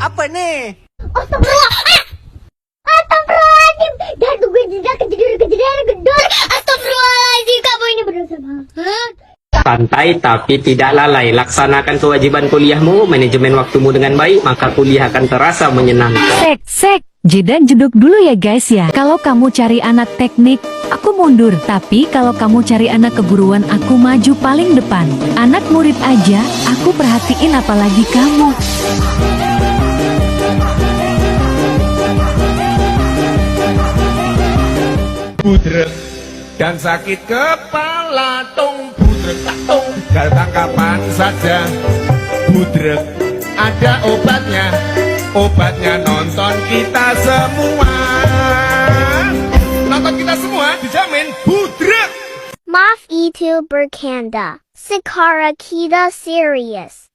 Apa nih? Astagfirullah. Astagfirullahaladzim. Dan gue tidak kejedar gedor. Astagfirullahaladzim. Kamu ini berdosa banget. Santai tapi tidak lalai. Laksanakan kewajiban kuliahmu, manajemen waktumu dengan baik, maka kuliah akan terasa menyenangkan. Sek, jeda jeduk dulu ya guys ya. Kalau kamu cari anak teknik, aku mundur. Tapi kalau kamu cari anak keguruan, aku maju paling depan. Anak murid aja, aku perhatiin apalagi kamu. Budrek dan sakit kepala tung budrek tak tung datang kapan saja. Budrek ada obatnya nonton kita semua, dijamin budrek. Maaf itu bercanda. Sekarang kita serius.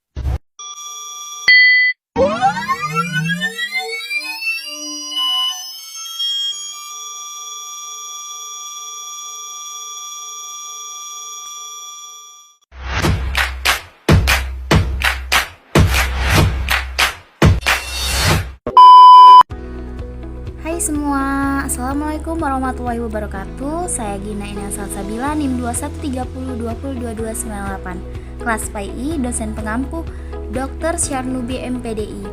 Hai semua, Assalamualaikum warahmatullahi wabarakatuh. Saya Gina Ina Salsabila, NIM 2130202028, kelas PAI, dosen pengampu Dr. Syarnubi MPDI.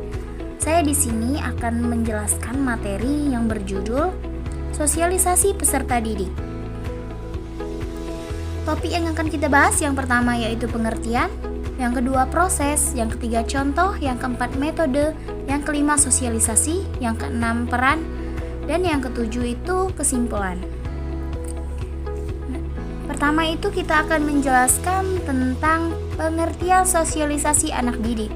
Saya di sini akan menjelaskan materi yang berjudul Sosialisasi Peserta Didik. Topik yang akan kita bahas yang pertama yaitu pengertian, yang kedua proses, yang ketiga contoh, yang keempat metode, yang kelima sosialisasi, yang keenam peran, dan yang ketujuh itu kesimpulan. Pertama itu kita akan menjelaskan tentang pengertian sosialisasi anak didik.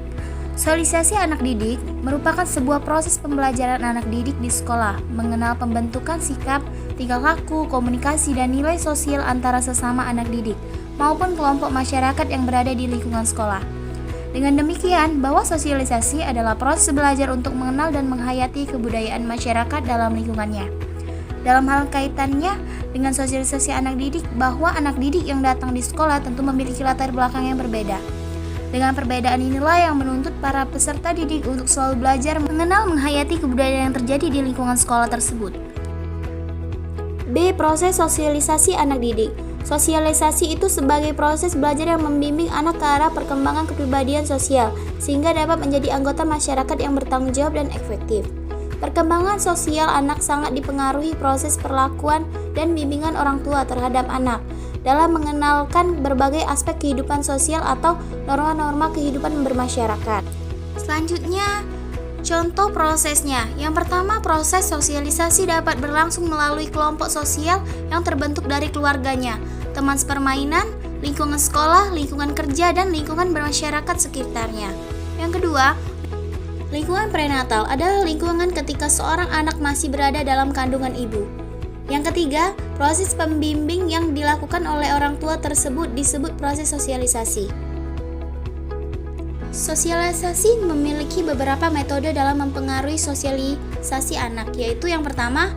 Sosialisasi anak didik merupakan sebuah proses pembelajaran anak didik di sekolah, mengenal pembentukan sikap, tingkah laku, komunikasi, dan nilai sosial antara sesama anak didik maupun kelompok masyarakat yang berada di lingkungan sekolah. Dengan demikian, bahwa sosialisasi adalah proses belajar untuk mengenal dan menghayati kebudayaan masyarakat dalam lingkungannya. Dalam hal kaitannya dengan sosialisasi anak didik, bahwa anak didik yang datang di sekolah tentu memiliki latar belakang yang berbeda. Dengan perbedaan inilah yang menuntut para peserta didik untuk selalu belajar mengenal menghayati kebudayaan yang terjadi di lingkungan sekolah tersebut. B. Proses sosialisasi anak didik. Sosialisasi itu sebagai proses belajar yang membimbing anak ke arah perkembangan kepribadian sosial, sehingga dapat menjadi anggota masyarakat yang bertanggung jawab dan efektif. Perkembangan sosial anak sangat dipengaruhi proses perlakuan dan bimbingan orang tua terhadap anak dalam mengenalkan berbagai aspek kehidupan sosial atau norma-norma kehidupan bermasyarakat. Selanjutnya, contoh prosesnya. Yang pertama, proses sosialisasi dapat berlangsung melalui kelompok sosial yang terbentuk dari keluarganya, teman sepermainan, lingkungan sekolah, lingkungan kerja, dan lingkungan bermasyarakat sekitarnya. Yang kedua, lingkungan prenatal adalah lingkungan ketika seorang anak masih berada dalam kandungan ibu. Yang ketiga, proses pembimbing yang dilakukan oleh orang tua tersebut disebut proses sosialisasi. Sosialisasi memiliki beberapa metode dalam mempengaruhi sosialisasi anak, yaitu yang pertama,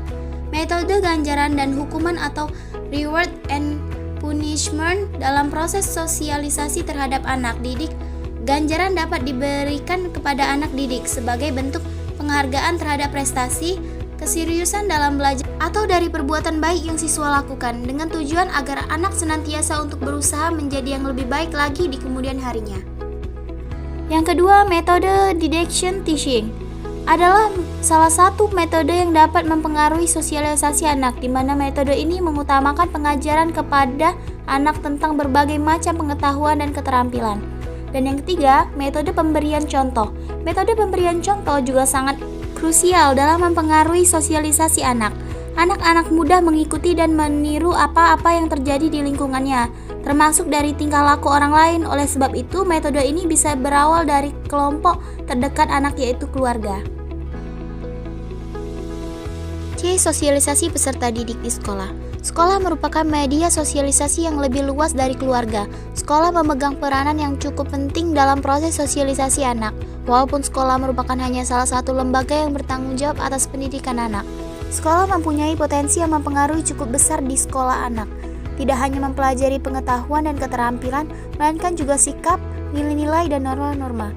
metode ganjaran dan hukuman atau reward and punishment. Dalam proses sosialisasi terhadap anak didik, ganjaran dapat diberikan kepada anak didik sebagai bentuk penghargaan terhadap prestasi, keseriusan dalam belajar, atau dari perbuatan baik yang siswa lakukan dengan tujuan agar anak senantiasa untuk berusaha menjadi yang lebih baik lagi di kemudian harinya. Yang kedua, metode deduction teaching adalah salah satu metode yang dapat mempengaruhi sosialisasi anak, di mana metode ini mengutamakan pengajaran kepada anak tentang berbagai macam pengetahuan dan keterampilan. Dan yang ketiga, metode pemberian contoh. Metode pemberian contoh juga sangat krusial dalam mempengaruhi sosialisasi anak. Anak-anak mudah mengikuti dan meniru apa-apa yang terjadi di lingkungannya, termasuk dari tingkah laku orang lain. Oleh sebab itu, metode ini bisa berawal dari kelompok terdekat anak, yaitu keluarga. C. Sosialisasi peserta didik di sekolah. Sekolah merupakan media sosialisasi yang lebih luas dari keluarga. Sekolah memegang peranan yang cukup penting dalam proses sosialisasi anak. Walaupun sekolah merupakan hanya salah satu lembaga yang bertanggung jawab atas pendidikan anak, sekolah mempunyai potensi yang mempengaruhi cukup besar di sekolah anak. Tidak hanya mempelajari pengetahuan dan keterampilan, melainkan juga sikap, nilai-nilai, dan norma-norma.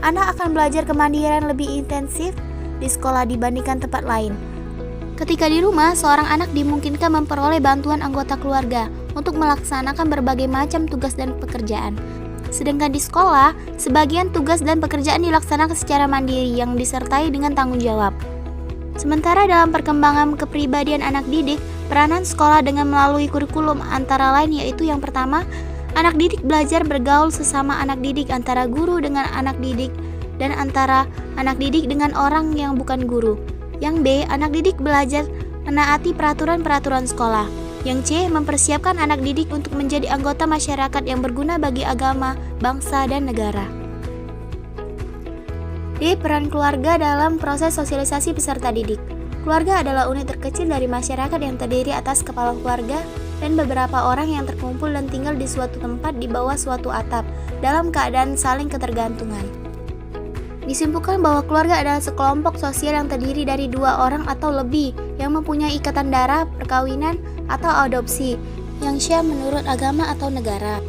anak akan belajar kemandirian lebih intensif di sekolah dibandingkan tempat lain. Ketika di rumah, seorang anak dimungkinkan memperoleh bantuan anggota keluarga untuk melaksanakan berbagai macam tugas dan pekerjaan. Sedangkan di sekolah, sebagian tugas dan pekerjaan dilaksanakan secara mandiri yang disertai dengan tanggung jawab. Sementara dalam perkembangan kepribadian anak didik, peranan sekolah dengan melalui kurikulum antara lain yaitu yang pertama, anak didik belajar bergaul sesama anak didik antara guru dengan anak didik dan antara anak didik dengan orang yang bukan guru. Yang B, anak didik belajar menaati peraturan-peraturan sekolah. Yang C, mempersiapkan anak didik untuk menjadi anggota masyarakat yang berguna bagi agama, bangsa, dan negara. D, peran keluarga dalam proses sosialisasi peserta didik. Keluarga adalah unit terkecil dari masyarakat yang terdiri atas kepala keluarga dan beberapa orang yang terkumpul dan tinggal di suatu tempat di bawah suatu atap dalam keadaan saling ketergantungan. Disimpulkan bahwa keluarga adalah sekelompok sosial yang terdiri dari dua orang atau lebih yang mempunyai ikatan darah, perkawinan, atau adopsi yang syah menurut agama atau negara.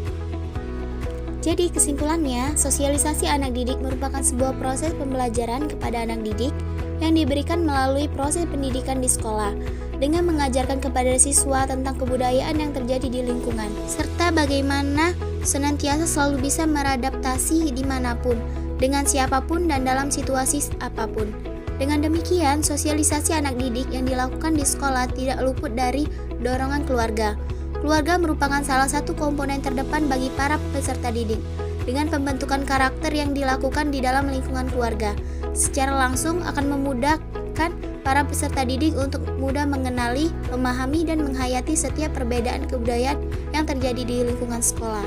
Jadi kesimpulannya, sosialisasi anak didik merupakan sebuah proses pembelajaran kepada anak didik yang diberikan melalui proses pendidikan di sekolah dengan mengajarkan kepada siswa tentang kebudayaan yang terjadi di lingkungan serta bagaimana senantiasa selalu bisa beradaptasi dimanapun, dengan siapapun dan dalam situasi apapun. Dengan demikian, sosialisasi anak didik yang dilakukan di sekolah tidak luput dari dorongan keluarga. Keluarga merupakan salah satu komponen terdepan bagi para peserta didik. Dengan pembentukan karakter yang dilakukan di dalam lingkungan keluarga, secara langsung akan memudahkan para peserta didik untuk mudah mengenali, memahami, dan menghayati setiap perbedaan kebudayaan yang terjadi di lingkungan sekolah.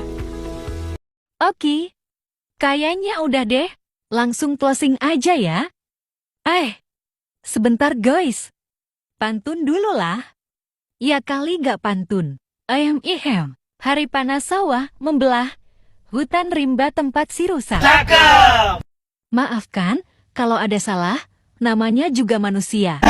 Oke, kayaknya udah deh. Langsung closing aja ya. Sebentar guys. Pantun dulu lah. Ya kali gak pantun. Ihem. Hari panas sawah membelah. Hutan rimba tempat si rusak. Cakep! Maafkan kalau ada salah. Namanya juga manusia.